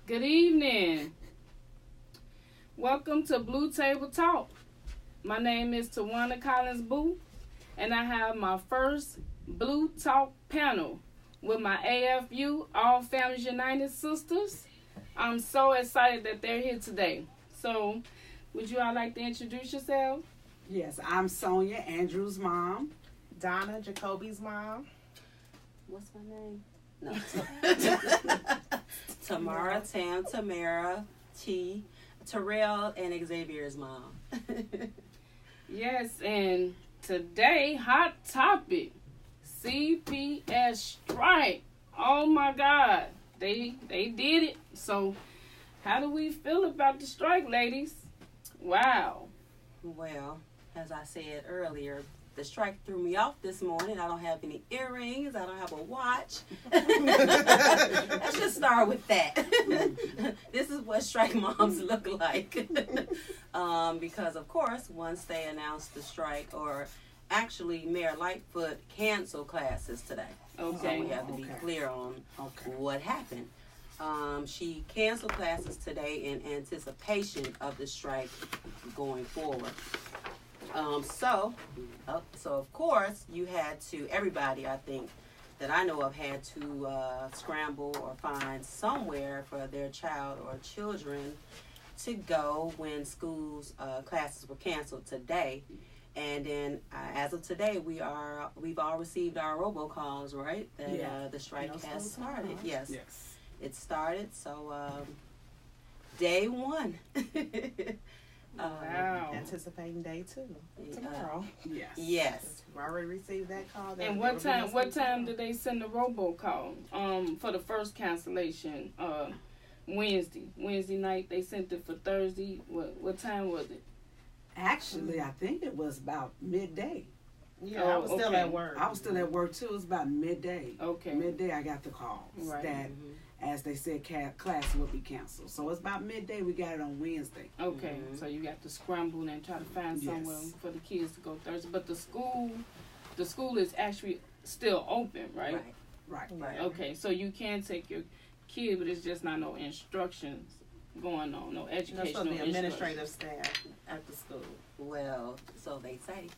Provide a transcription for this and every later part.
Good evening. Welcome to Blue Table Talk. My name is Tawana Collins Boo, and I have my first Blue Talk panel with my AFU, All Families United sisters. I'm so excited that they're here today. So, would you all like to introduce yourselves? Yes, I'm Sonia, Andrew's mom. Donna, Jacoby's mom. What's my name? No. Tamara, Tamara, T, Terrell, and Xavier's mom. Yes, and today, hot topic, CPS STRIKE. Oh my God, they did it. So, how do we feel about the strike, ladies? Wow. Well, as I said earlier, the strike threw me off this morning. I don't have any earrings. I don't have a watch. Let's just start with that. This is what strike moms look like. Because, of course, once they announced the strike, or actually Mayor Lightfoot canceled classes today. Okay. So we have to be clear on what happened. She canceled classes today in anticipation of the strike going forward. So of course, you had to, everybody I think that I know of had to scramble or find somewhere for their child or children to go when schools classes were canceled today. And then as of today, we've all received our robocalls, right? That the strike has started. Yes. It started, so day one. Wow. Anticipating day 2 tomorrow. Yes. We've already received that call. And what time did they send the robocall? For the first cancellation, Wednesday night. They sent it for Thursday. What time was it? Actually, I think it was about midday. Yeah, I was still at work. I was still at work too. It was about midday. Okay. Midday, I got the call that, as they said, class would be canceled. So it's about midday. We got it on Wednesday. Okay. So you got to scramble and try to find somewhere for the kids to go Thursday. But the school is actually still open, right? Right. Okay. So you can take your kid, but it's just not no instructions going on, no educational the administrative staff at the school. Well, so they say.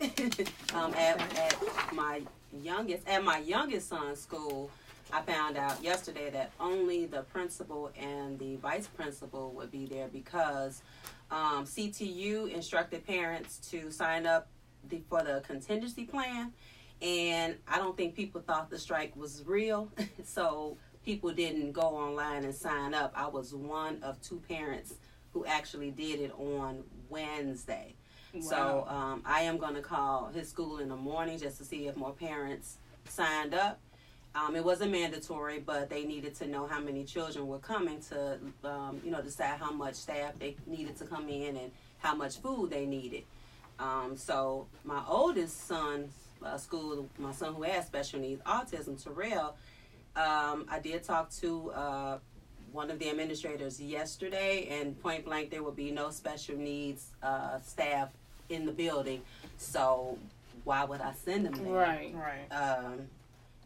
At my youngest son's school, I found out yesterday that only the principal and the vice principal would be there because CTU instructed parents to sign up for the contingency plan, and I don't think people thought the strike was real, so people didn't go online and sign up. I was one of 2 parents who actually did it on Wednesday. Wow. So I am going to call his school in the morning just to see if more parents signed up. It wasn't mandatory, but they needed to know how many children were coming to, decide how much staff they needed to come in and how much food they needed. So my oldest son's school, my son who has special needs, autism, Terrell, I did talk to one of the administrators yesterday, and point blank, there will be no special needs staff in the building. So why would I send them there? Right.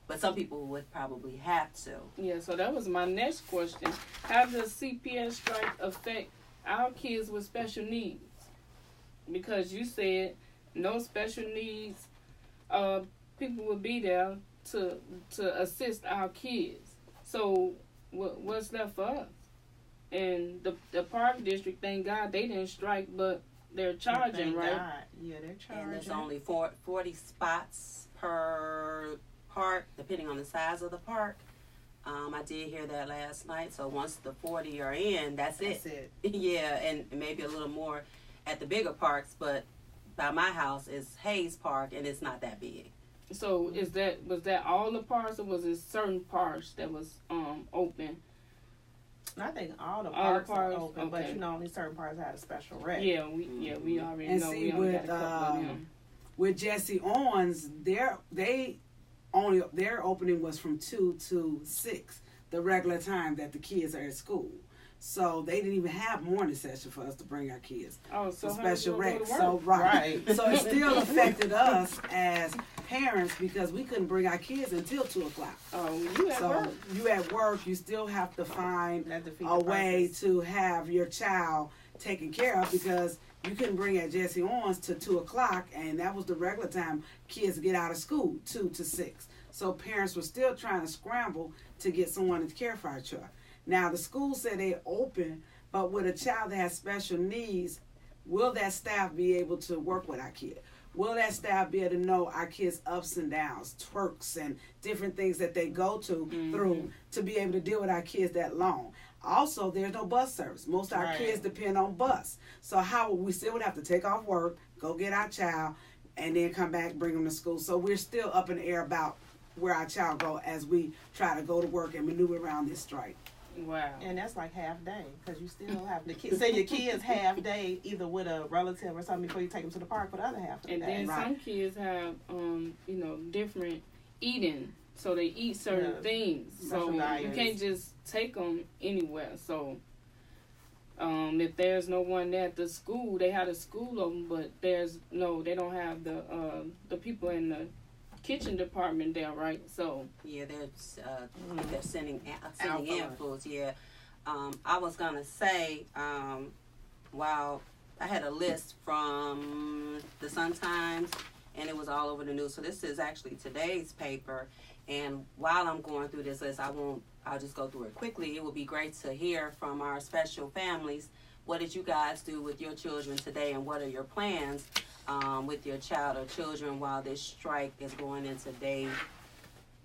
But some people would probably have to. Yeah, so that was my next question. How does CPS strike affect our kids with special needs? Because you said no special needs people will be there to assist our kids. So what's left for us? And the park district, thank God they didn't strike, but they're charging, right? God. Yeah, they're charging. And there's only 40 spots per park, depending on the size of the park. I did hear that last night. So once the 40 are in, that's it. Yeah, and maybe a little more at the bigger parks, but by my house is Hayes Park, and it's not that big. So was that all the parks, or was it certain parks that was open? I think all the parks are open, but only certain parks had a special rec. Yeah, we already and know. See, we only got a couple of them. With Jesse Owens, their opening was from 2 to 6, the regular time that the kids are at school. So they didn't even have morning session for us to bring our kids. Oh, so special rec. So right. So it still affected us as parents because we couldn't bring our kids until 2:00. Oh, you at work. You at work. You still have to find a way to have your child taken care of because you couldn't bring at Jesse Owens to 2:00, and that was the regular time kids get out of school, 2 to 6. So parents were still trying to scramble to get someone to care for our child. Now, the school said they're open, but with a child that has special needs, will that staff be able to work with our kid? Will that staff be able to know our kids' ups and downs, twerks, and different things that they go to through to be able to deal with our kids that long? Also, there's no bus service. Most of our kids depend on bus. So we still would have to take off work, go get our child, and then come back, bring them to school. So we're still up in the air about where our child go as we try to go to work and maneuver around this strike. Wow. And that's like half day because you still have to send your kids half day either with a relative or something before you take them to the park for the other half of the day. And then some kids have, different eating. So they eat certain things. So you can't just take them anywhere. So if there's no one there at the school, they have the school open, but they don't have the people in the kitchen department there, right? So yeah, they're sending in foods. Yeah, I was gonna say, wow, I had a list from the Sun-Times, and it was all over the news. So this is actually today's paper. And while I'm going through this list, I'll just go through it quickly. It would be great to hear from our special families. What did you guys do with your children today, and what are your plans with your child or children while this strike is going into day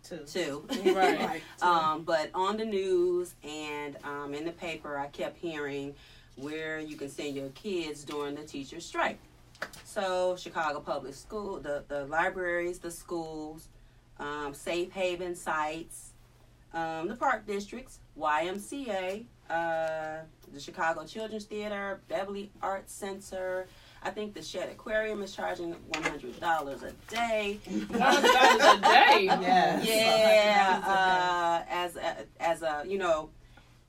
two? Right. But on the news and in the paper, I kept hearing where you can send your kids during the teacher strike. So Chicago Public School, the libraries, the schools, safe haven sites, the park districts, YMCA, the Chicago Children's Theater, Beverly Arts Center. I think the Shed Aquarium is charging $100 a day. $100 a day? Yes. Yeah. As a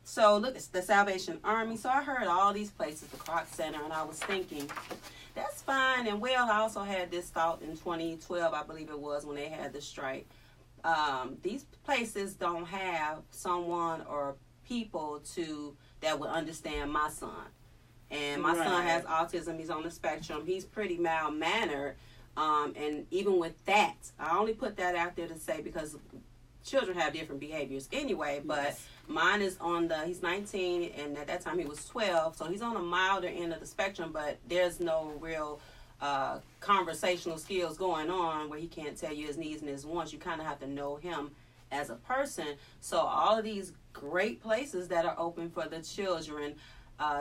so look, it's the Salvation Army. So I heard all these places, the Croc Center, and I was thinking, that's fine and well. I also had this thought in 2012, I believe it was, when they had the strike. These places don't have someone or people that would understand my son. And my son has autism. He's on the spectrum. He's pretty mild-mannered. And even with that, I only put that out there to say because children have different behaviors anyway. But mine is he's 19, and at that time he was 12. So he's on the milder end of the spectrum, but there's no real conversational skills going on where he can't tell you his needs and his wants. You kind of have to know him as a person. So all of these great places that are open for the children,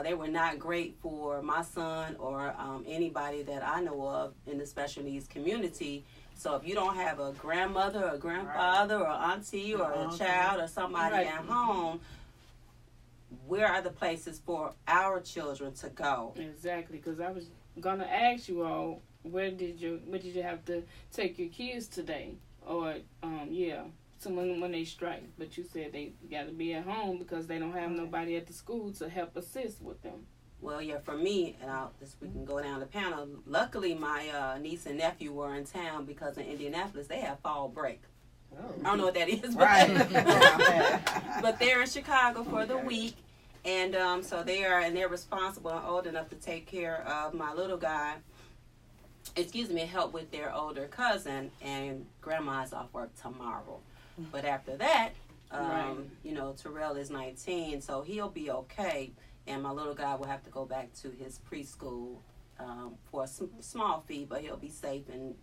they were not great for my son or anybody that I know of in the special needs community. So if you don't have a grandmother or grandfather or auntie or a child or somebody at home, where are the places for our children to go? Exactly, because I was gonna ask you all, where did you have to take your kids today? Or so when they strike, but you said they got to be at home because they don't have nobody at the school to help assist with them. Well, yeah, for me, and we can go down the panel. Luckily, my niece and nephew were in town because in Indianapolis they have fall break. Oh. I don't know what that is, but they're in Chicago for the week, and so they're responsible and old enough to take care of my little guy. Help with their older cousin, and grandma's off work tomorrow. But after that, Terrell is 19, so he'll be okay. And my little guy will have to go back to his preschool for a small fee, but he'll be safe and,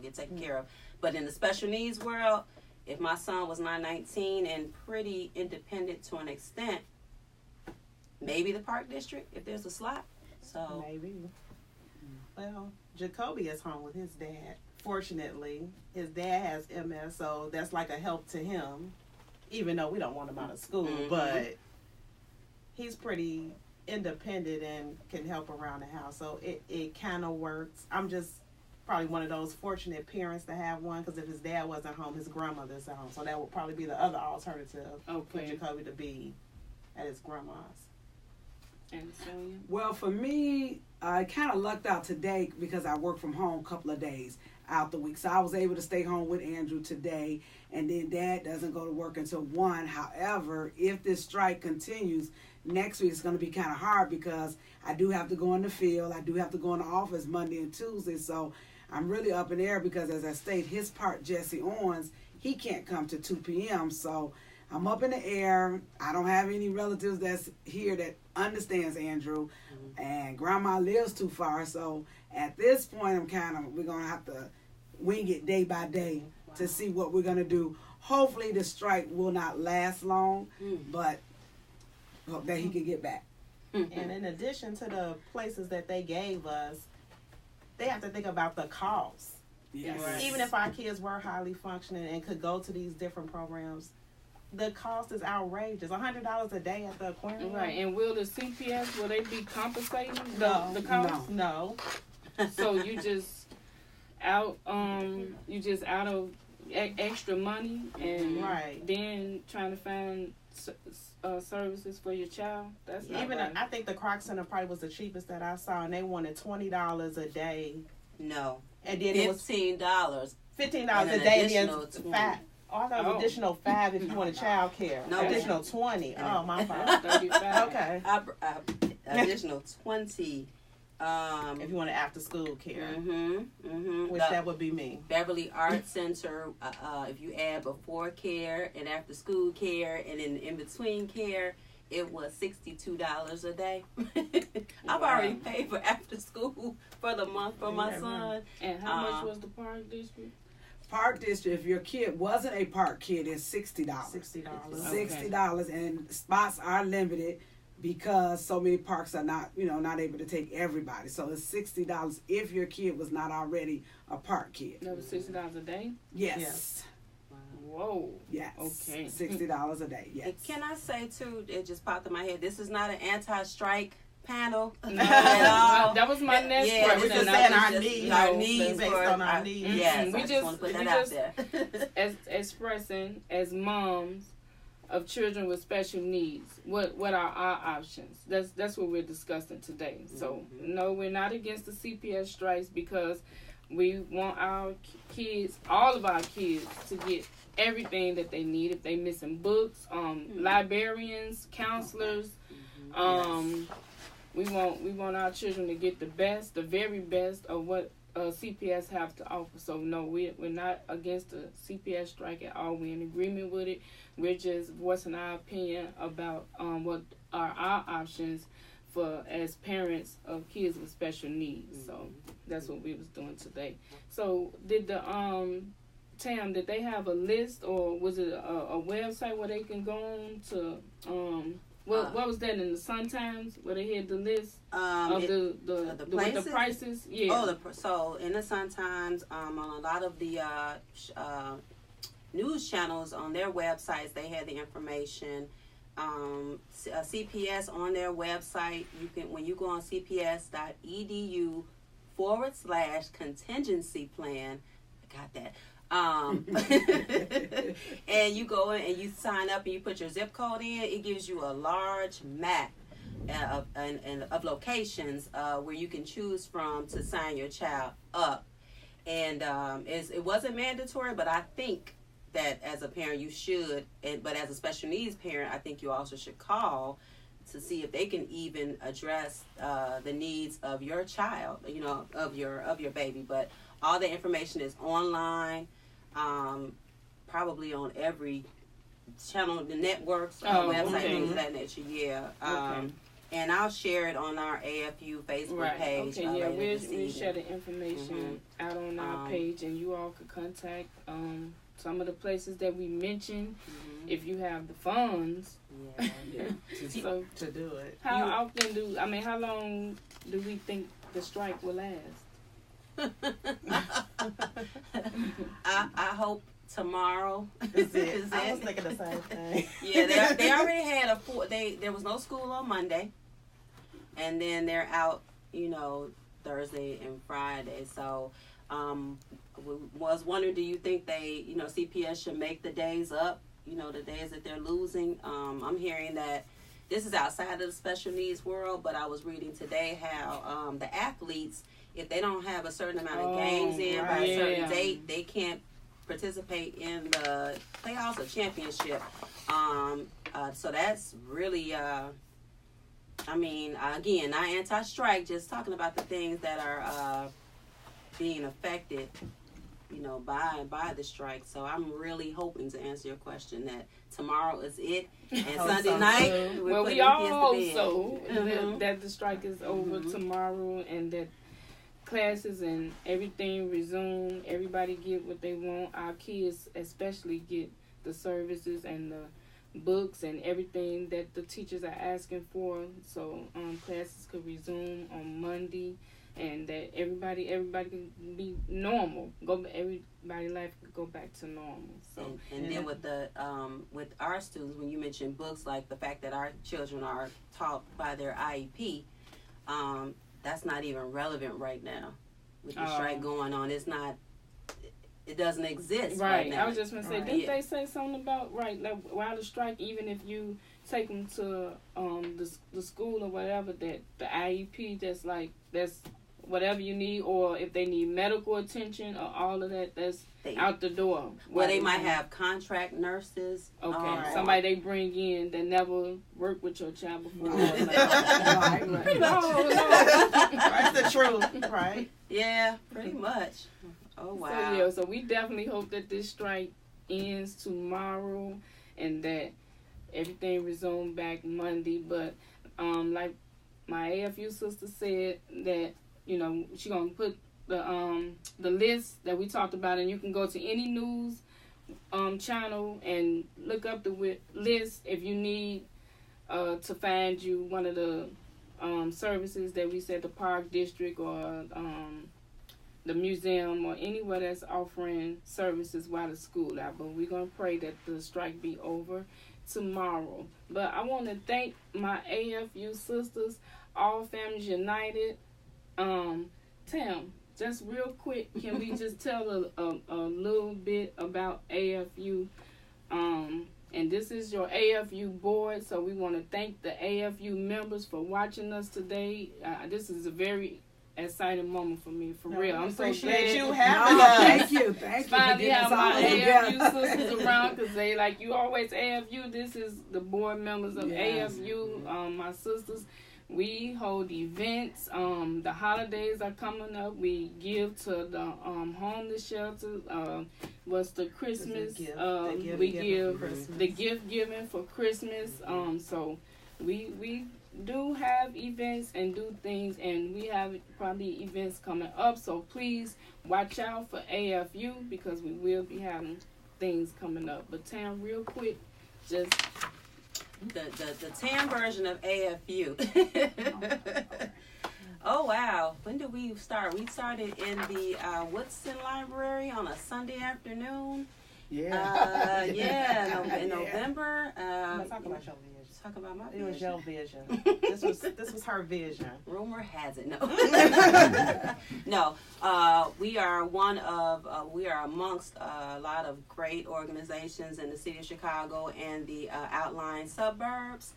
get taken care of. But in the special needs world, if my son was not 19 and pretty independent to an extent, maybe the park district, if there's a slot. So maybe. Well, Jacoby is home with his dad. Fortunately, his dad has MS, so that's like a help to him, even though we don't want him out of school. Mm-hmm. But he's pretty independent and can help around the house, so it kind of works. I'm just probably one of those fortunate parents to have one, because if his dad wasn't home, his grandmother's at home, so that would probably be the other alternative for Jacoby to be at his grandma's. And Sonia? Well, for me, I kind of lucked out today because I work from home a couple of days out the week. So I was able to stay home with Andrew today, and then Dad doesn't go to work until 1. However, if this strike continues, next week it's going to be kind of hard because I do have to go in the field. I do have to go in the office Monday and Tuesday. So I'm really up in the air because, as I state, his part, Jesse Owens, he can't come to 2 p.m. So I'm up in the air. I don't have any relatives that's here that understands Andrew, and Grandma lives too far. So at this point, we're going to have to wing it day by day to see what we're going to do. Hopefully the strike will not last long, but hope that he can get back. And in addition to the places that they gave us, they have to think about the cost. Yes. Right. Even if our kids were highly functioning and could go to these different programs, the cost is outrageous. $100 a day at the aquarium. Right, and will the CPS, will they be compensating No. the cost? No. So you just out of extra money and Right. then trying to find services for your child. That's not Even right. I think the Croc Center probably was the cheapest that I saw, and they wanted $20 a day, No. and then it was $15. $15 And a an day, and additional then $20. five. All that was additional $5 if you wanted child care. No. Additional $20. Oh, my That's fault. 35. Okay. Additional 20. If you wanted after school care, which The that would be me. Beverly Arts Center, if you add before care and after school care and then in between care, it was $62 a day. I've already paid for after school for the month for my son. And how much was the park district? Park district, if your kid wasn't a park kid, is $60. $60. $60, and spots are limited because so many parks are not able to take everybody. So it's $60 if your kid was not already a park kid. That was $60 a day? Yes. Whoa. Yes. Okay. $60 a day. Yes. And can I say too, it just popped in my head, this is not an anti-strike panel No, at all. that was my next Yeah, question. we're just I saying was our just, needs. you know, Our needs based for on our needs. Yes, We I just- want to put we that just- out there. as expressing as moms of children with special needs, what are our options? That's what we're discussing today. So no, we're not against the CPS strikes because we want our kids, all of our kids, to get everything that they need. If they missing books, librarians, counselors, we want our children to get the best, the very best of what CPS have to offer. So no, we're not against the CPS strike at all. We're in agreement with it. We're just voicing our opinion about what are our options for as parents of kids with special needs. So that's what we was doing today. So did the Tam, did they have a list, or was it a website where they can go on to what was that in the Sun Times where they had the list of the with the prices? Yeah. So in the Sun Times, on a lot of the news channels on their websites, they had the information. CPS on their website, you can, when you go on cps.edu/contingency plan, I got that. And you go in and you sign up and you put your zip code in, it gives you a large map of locations where you can choose from to sign your child up. And it wasn't mandatory, but I think that as a parent you should, but as a special needs parent, I think you also should call to see if they can even address the needs of your child, of your baby. But all the information is online, probably on every channel, the networks, website, things of that nature. Yeah. And I'll share it on our AFU Facebook page. Okay, yeah, we'll share the information out on our page, and you all could contact some of the places that we mentioned if you have the funds. So to do it. how long do we think the strike will last? I hope tomorrow. Is it? I was thinking the same thing. Yeah, they already had there was no school on Monday, and then they're out, Thursday and Friday. So, was wondering, do you think they, CPS should make the days up? The days that they're losing. I'm hearing that this is outside of the special needs world, but I was reading today how the athletes, if they don't have a certain amount of games in by a certain date, they can't participate in the playoffs or championship. So that's really, I mean, again, not anti-strike, just talking about the things that are being affected, you know, by the strike. So I'm really hoping to answer your question that tomorrow is it, and Sunday night. Well, we all hope so, that the strike is over tomorrow, and that classes and everything resume. Everybody get what they want. Our kids especially get the services and the books and everything that the teachers are asking for. So classes could resume on Monday, and that everybody can be normal. Everybody's life could go back to normal. So and then with the with our students, when you mentioned books, like the fact that our children are taught by their IEP, that's not even relevant right now with the strike going on. It's not. It doesn't exist right now. I was just gonna say, didn't they say something about like while the strike, even if you take them to the school or whatever, that the IEP that's whatever you need, or if they need medical attention or all of that, that's out the door. Well, they might have contract nurses. Okay, somebody they bring in that never worked with your child before. That's the truth, right? Yeah, pretty much. Oh, wow. So, so we definitely hope that this strike ends tomorrow and that everything resumes back Monday. But like my AFU sister said, that, you know, she's going to put the list that we talked about, and you can go to any news channel and look up the list if you need to find you one of the services that we said, the Park District or the museum or anywhere that's offering services while the school out. But we're going to pray that the strike be over tomorrow. But I want to thank my AFU sisters, All Families United. Tam, just real quick, can we just tell a little bit about AFU? And this is your AFU board, so we want to thank the AFU members for watching us today. This is a very exciting moment for me, for real. I'm so glad you having us. Thank you. Finally have my AFU sisters around, because they like, you always AFU. This is the board members of AFU, my sisters. We hold events. The holidays are coming up. We give to the homeless shelters. What's the Christmas? We give the gift giving for Christmas. So we do have events and do things, and we have probably events coming up. So please watch out for AFU, because we will be having things coming up. But Tam, real quick, just the TAM version of AFU. Oh, wow. When did we start? We started in the Woodson Library on a Sunday afternoon. In November. Talk about your vision. Talk about my vision. It was your vision. This was her vision. Rumor has it, no. No. We are we are amongst a lot of great organizations in the city of Chicago and the outlying suburbs.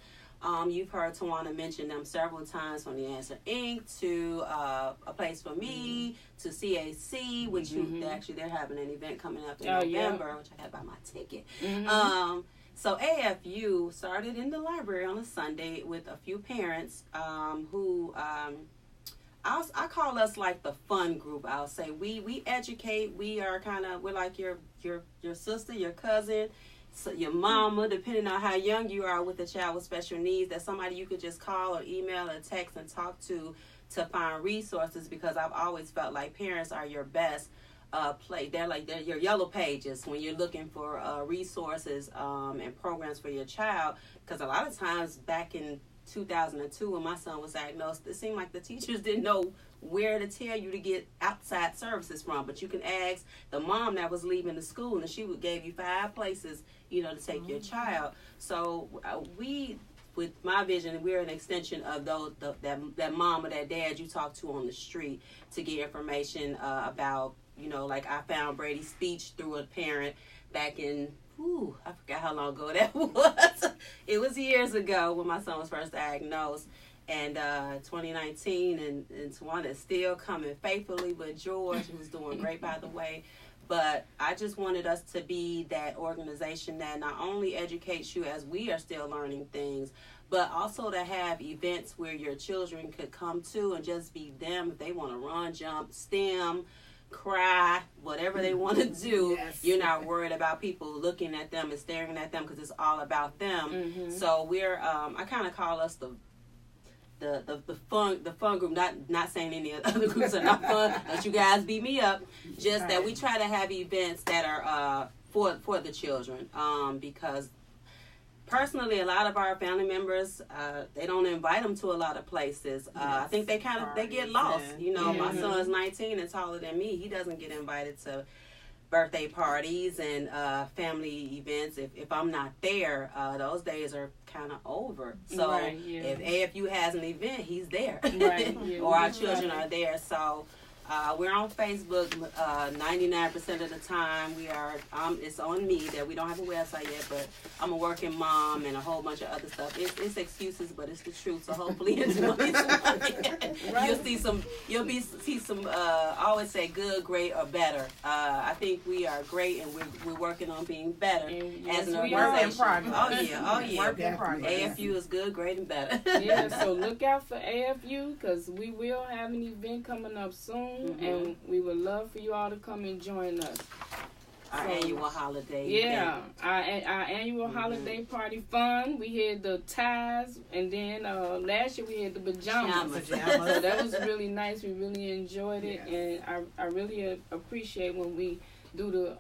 You've heard Tawana mention them several times, from the Answer Inc. to A Place for Me to CAC, which they're having an event coming up in November, which I got to buy my ticket. So AFU started in the library on a Sunday with a few parents who I call us like the fun group. I'll say we educate. We're like your sister, your cousin, so your mama, depending on how young you are with a child with special needs. That's somebody you could just call or email or text and talk to find resources, because I've always felt like parents are your best they're your yellow pages when you're looking for resources and programs for your child. Because a lot of times back in 2002, when my son was diagnosed, it seemed like the teachers didn't know where to tell you to get outside services from. But you can ask the mom that was leaving the school, and she gave you 5 places, to take your child. So with my vision, we're an extension of that mom or that dad you talk to on the street to get information about, like I found Brady's speech through a parent back in I forgot how long ago that was. It was years ago when my son was first diagnosed. And 2019, and Tawana is still coming faithfully with George, who's doing great, by the way. But I just wanted us to be that organization that not only educates you as we are still learning things, but also to have events where your children could come to and just be them if they want to run, jump, STEM, cry, whatever they want to do. Yes. You're not worried about people looking at them and staring at them because it's all about them. So we're, I kind of call us the fun group, not saying any other groups are not fun, that you guys beat me up, just that we try to have events that are for the children, because personally a lot of our family members, they don't invite them to a lot of places. I think they get lost. You know, my son's 19 and taller than me. He doesn't get invited to birthday parties and family events. If I'm not there, those days are kind of over. So if AFU has an event, he's there. Or our children are there. So we're on Facebook 99% of the time. We are. It's on me that we don't have a website yet, but I'm a working mom and a whole bunch of other stuff. It's excuses, but it's the truth. So hopefully in 2020, you'll see some. I always say good, great, or better. I think we are great, and we're working on being better as an organization. Oh yeah. Work in progress. AFU is good, great, and better. So look out for AFU because we will have an event coming up soon. And we would love for you all to come and join us. Our annual holiday. Yeah, our annual holiday party fun. We had the ties, and then last year we had the pajamas. So that was really nice. We really enjoyed it, and I really appreciate when we do the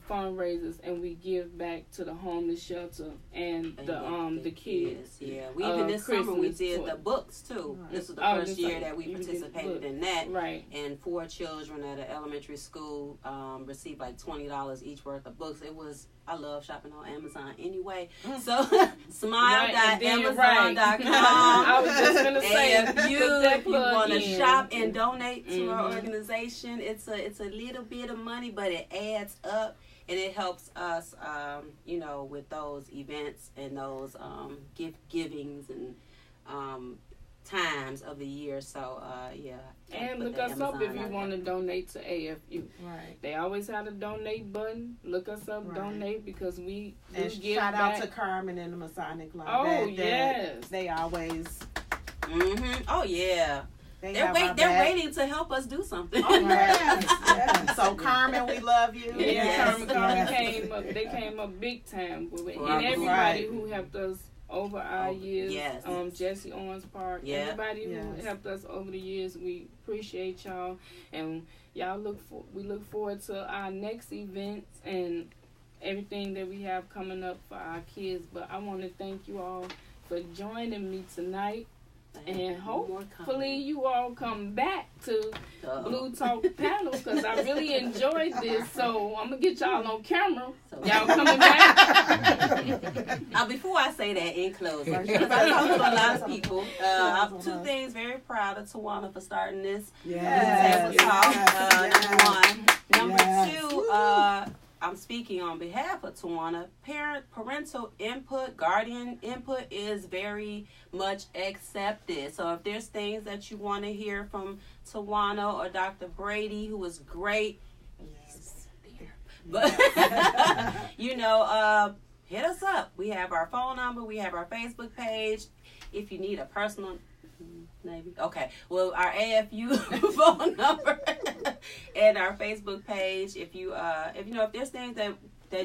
fundraisers and we give back to the homeless shelter and the kids. Yeah, we even this summer we did the books too. This was the first year that we participated in that. Right. And 4 children at an elementary school received like $20 each worth of books. I love shopping on Amazon anyway. So smile.amazon.com. I was just gonna say, if you want to shop and donate to our organization, it's a little bit of money, but it adds up and it helps us, with those events and those givings and times of the year. So and look us up if you want to donate to AFU. Right. They always have a donate button. Look us up, donate, because we and give shout back. out to Carmen and the Masonic Club. Oh yes, they always. Oh yeah. They're waiting to help us do something. Oh, yes. So Carmen, we love you. Carmen came up. They came up big time with it, and everybody who helped us over our years. Yes. Jesse Owens Park. Everybody who helped us over the years, we appreciate y'all, and we look forward to our next events and everything that we have coming up for our kids. But I want to thank you all for joining me tonight. And hopefully you all come back to Blue Talk panel because I really enjoyed this. So I'm going to get y'all on camera. Y'all coming back? Before I say that in closing, because I talked to a lot of people, I have 2 things. Very proud of Tawana for starting this. Number 1. Number 2, I'm speaking on behalf of Tawana. Parental input, guardian input is very much accepted. So if there's things that you want to hear from Tawana or Dr. Brady, who is great, but hit us up. We have our phone number. We have our Facebook page. If you need a personal. Maybe. Okay. Well, our AFU phone number and our Facebook page. If there's things that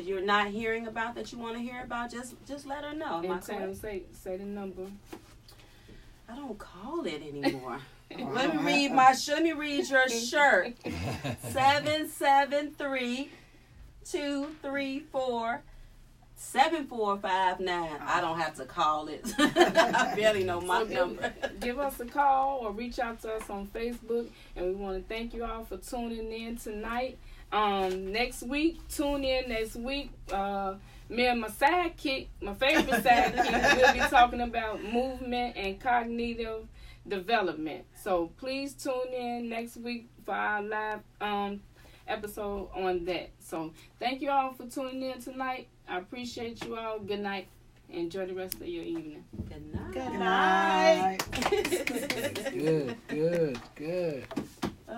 you're not hearing about that you want to hear about, just let her know. And say the number. I don't call it anymore. Let me read your shirt. 773-234. 7459. I don't have to call it. I barely know my number. Give us a call or reach out to us on Facebook, and we want to thank you all for tuning in tonight. Next week, tune in next week. Me and my sidekick, my favorite sidekick, we'll be talking about movement and cognitive development. So please tune in next week for our live episode on that. So thank you all for tuning in tonight. I appreciate you all. Good night. Enjoy the rest of your evening. Good night. Good Good night. night. Good.